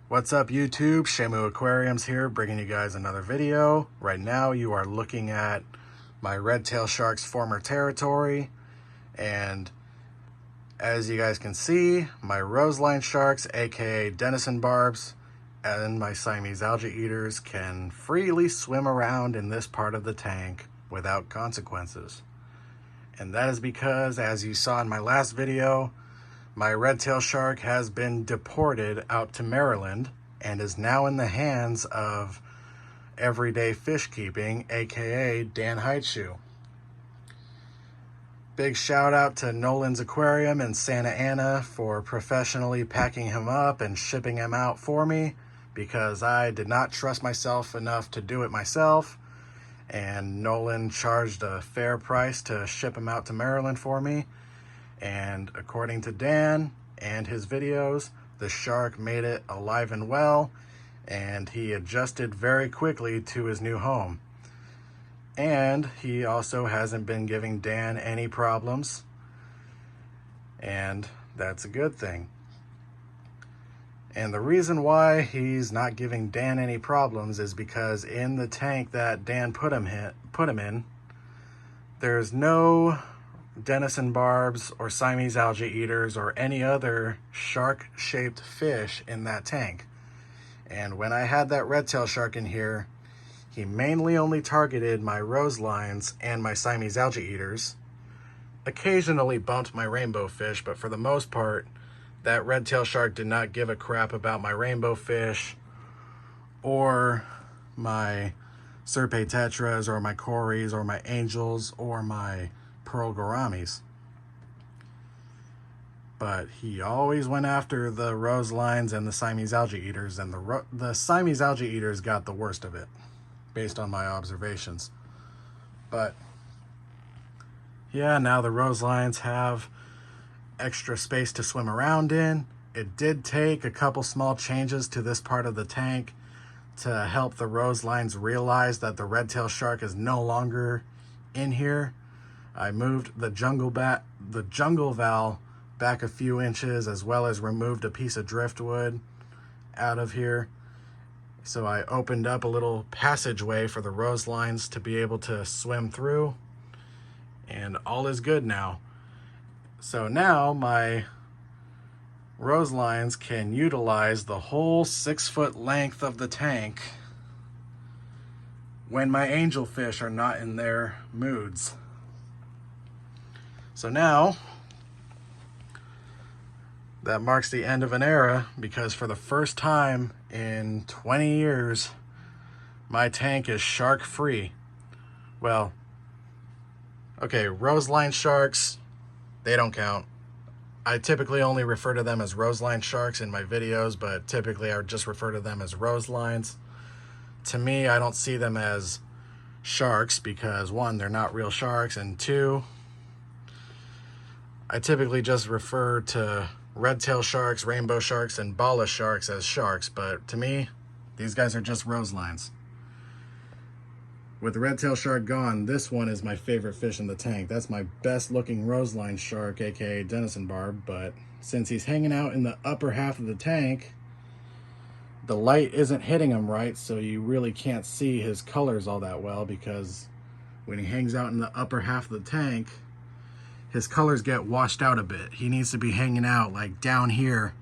What's up YouTube? Shamu Aquariums here, bringing you guys another video. Right now you are looking at my red tail shark's former territory, and as you guys can see, my roseline sharks, aka Denison barbs, and my Siamese algae eaters can freely swim around in this part of the tank without consequences. And that is because, as you saw in my last video, my red tail shark has been deported out to Maryland and is now in the hands of Everyday Fish Keeping, aka Dan Heitschuh. Big shout out to Nolan's Aquarium in Santa Ana for professionally packing him up and shipping him out for me, because I did not trust myself enough to do it myself, and Nolan charged a fair price to ship him out to Maryland for me. And according to Dan and his videos, the shark made it alive and well, and he adjusted very quickly to his new home. And he also hasn't been giving Dan any problems, and that's a good thing. And the reason why he's not giving Dan any problems is because in the tank that Dan put him in, there's no Denison barbs or Siamese algae eaters or any other shark-shaped fish in that tank. And when I had that red tail shark in here, he mainly only targeted my roselines and my Siamese algae eaters. Occasionally bumped my rainbow fish, but for the most part, that red tail shark did not give a crap about my rainbow fish or my Serpae tetras or my cories or my angels or my pearl gouramis. But he always went after the roselines and the Siamese algae eaters, and the Siamese algae eaters got the worst of it, based on my observations. But yeah, now the roselines have extra space to swim around in. It did take a couple small changes to this part of the tank to help the roselines realize that the red tail shark is no longer in here. I moved the jungle val back a few inches, as well as removed a piece of driftwood out of here. So I opened up a little passageway for the roselines to be able to swim through, and all is good now. So now my roselines can utilize the whole 6-foot length of the tank when my angelfish are not in their moods. So now that marks the end of an era, because for the first time in 20 years, my tank is shark free. Well, okay, roseline sharks, they don't count. I typically only refer to them as roseline sharks in my videos, but typically I would just refer to them as roselines. To me, I don't see them as sharks because, one, they're not real sharks, and two, I typically just refer to red tail sharks, rainbow sharks, and bala sharks as sharks, but to me, these guys are just roselines. With the red tail shark gone, this one is my favorite fish in the tank. That's my best looking roseline shark, aka Denison barb, but since he's hanging out in the upper half of the tank, the light isn't hitting him right, so you really can't see his colors all that well, because when he hangs out in the upper half of the tank, his colors get washed out a bit. He needs to be hanging out like down here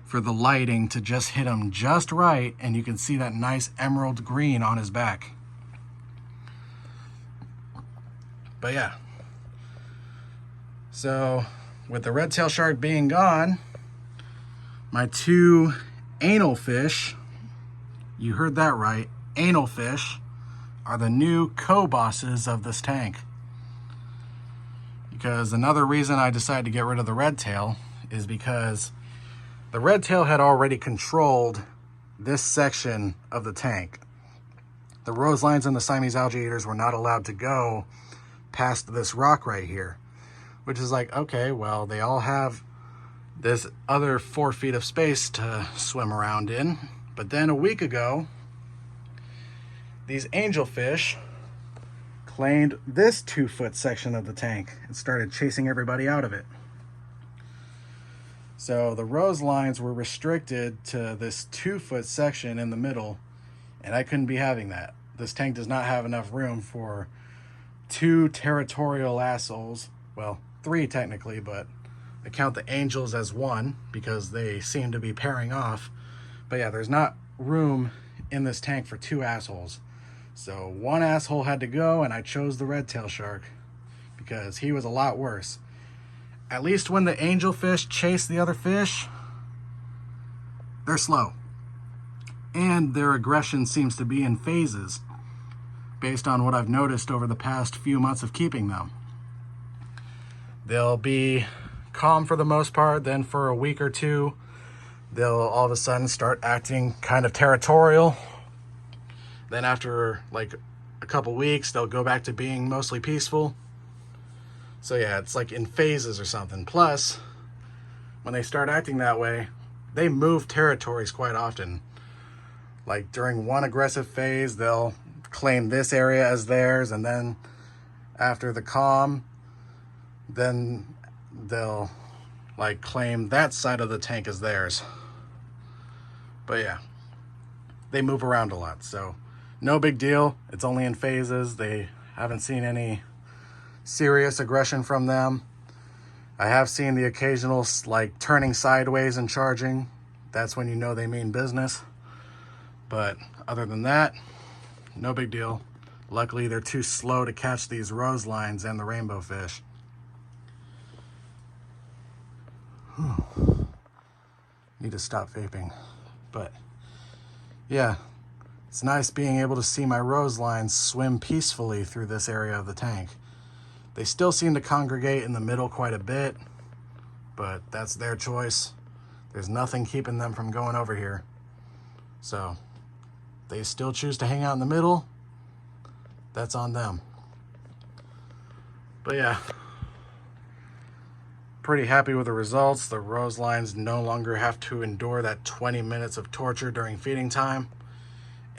for the lighting to just hit him just right, and you can see that nice emerald green on his back. But yeah, so with the red tail shark being gone, my two anal fish, you heard that right, anal fish, are the new co-bosses of this tank. Because another reason I decided to get rid of the red tail is because the red tail had already controlled this section of the tank. The roselines and the Siamese algae eaters were not allowed to go past this rock right here, which is like, okay, well, they all have this other 4 feet of space to swim around in. But then a week ago, these angelfish claimed this 2-foot section of the tank and started chasing everybody out of it. So the rose lines were restricted to this 2-foot section in the middle, and I couldn't be having that. This tank does not have enough room for 2 territorial assholes. Well, 3 technically, but I count the angels as 1 because they seem to be pairing off. But yeah, there's not room in this tank for 2 assholes. So 1 asshole had to go, and I chose the red tail shark because he was a lot worse. At least when the angelfish chase the other fish, they're slow. And their aggression seems to be in phases, based on what I've noticed over the past few months of keeping them. They'll be calm for the most part, then for a week or 2, they'll all of a sudden start acting kind of territorial. Then after like a couple weeks, they'll go back to being mostly peaceful. So yeah, it's like in phases or something. Plus, when they start acting that way, they move territories quite often. Like during one aggressive phase, they'll claim this area as theirs, and then after the calm, then they'll like claim that side of the tank as theirs. But yeah, they move around a lot, so no big deal. It's only in phases. They haven't seen any serious aggression from them. I have seen the occasional like turning sideways and charging. That's when you know they mean business. But other than that, no big deal. Luckily, they're too slow to catch these rose lines and the rainbow fish. Need to stop vaping. But yeah, it's nice being able to see my rose lines swim peacefully through this area of the tank. They still seem to congregate in the middle quite a bit, but that's their choice. There's nothing keeping them from going over here. So they still choose to hang out in the middle. That's on them. But yeah, pretty happy with the results. The rose lines no longer have to endure that 20 minutes of torture during feeding time,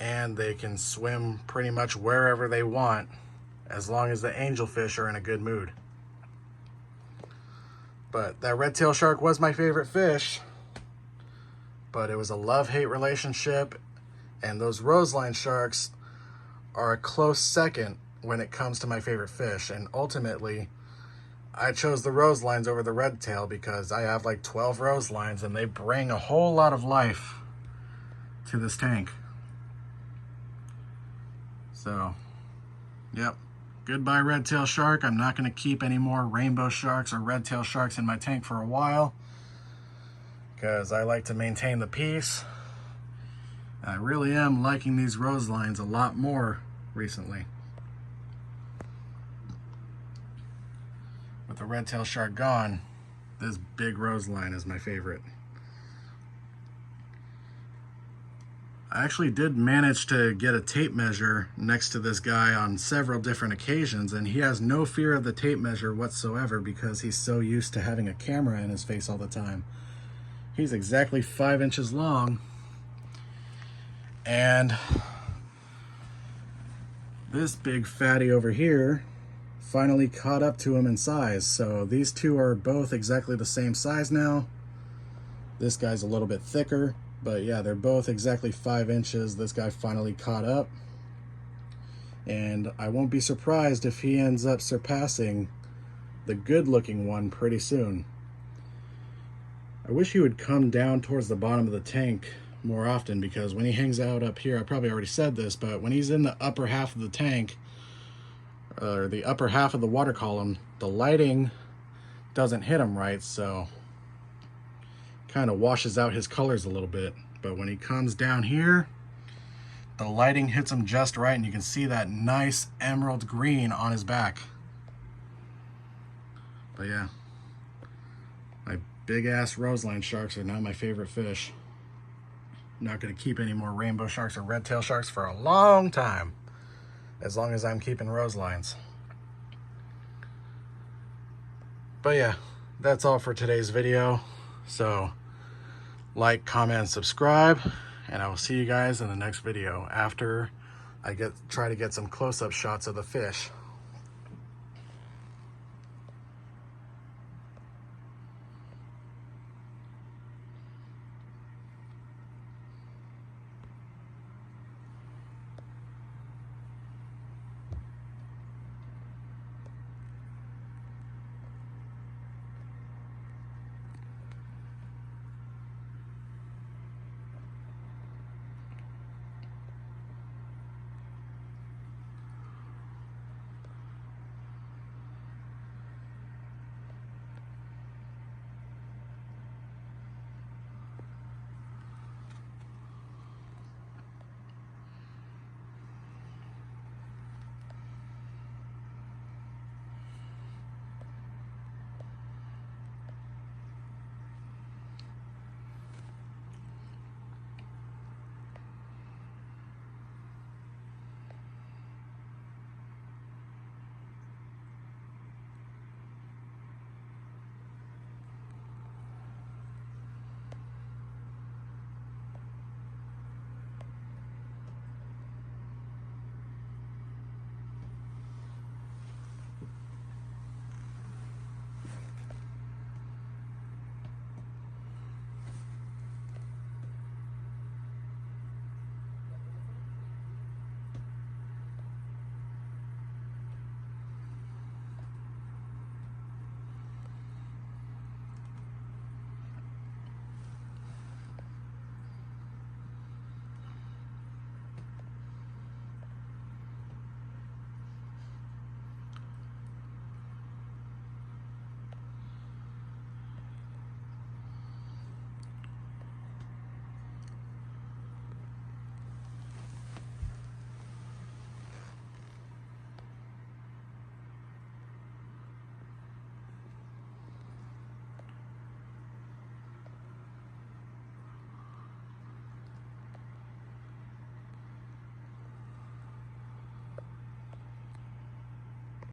and they can swim pretty much wherever they want as long as the angelfish are in a good mood. But that red tail shark was my favorite fish, but it was a love-hate relationship, and those roseline sharks are a close second when it comes to my favorite fish. And ultimately, I chose the roselines over the red tail because I have like 12 roselines, and they bring a whole lot of life to this tank. So, yep. Goodbye, red tail shark. I'm not going to keep any more rainbow sharks or red tail sharks in my tank for a while because I like to maintain the peace. I really am liking these rose lines a lot more recently. With the red tail shark gone, this big rose line is my favorite. I actually did manage to get a tape measure next to this guy on several different occasions, and he has no fear of the tape measure whatsoever because he's so used to having a camera in his face all the time. He's exactly 5 inches long, and this big fatty over here finally caught up to him in size. So these two are both exactly the same size now. This guy's a little bit thicker, but yeah, they're both exactly 5 inches. This guy finally caught up, and I won't be surprised if he ends up surpassing the good-looking one pretty soon. I wish he would come down towards the bottom of the tank more often, because when he hangs out up here, I probably already said this, but when he's in the upper half of the tank, or the upper half of the water column, the lighting doesn't hit him right, so kind of washes out his colors a little bit. But when he comes down here, the lighting hits him just right, and you can see that nice emerald green on his back. But yeah, my big ass roseline sharks are now my favorite fish. I'm not going to keep any more rainbow sharks or red tail sharks for a long time, as long as I'm keeping roselines. But yeah, that's all for today's video. So like, comment, subscribe, and I will see you guys in the next video after I try to get some close-up shots of the fish.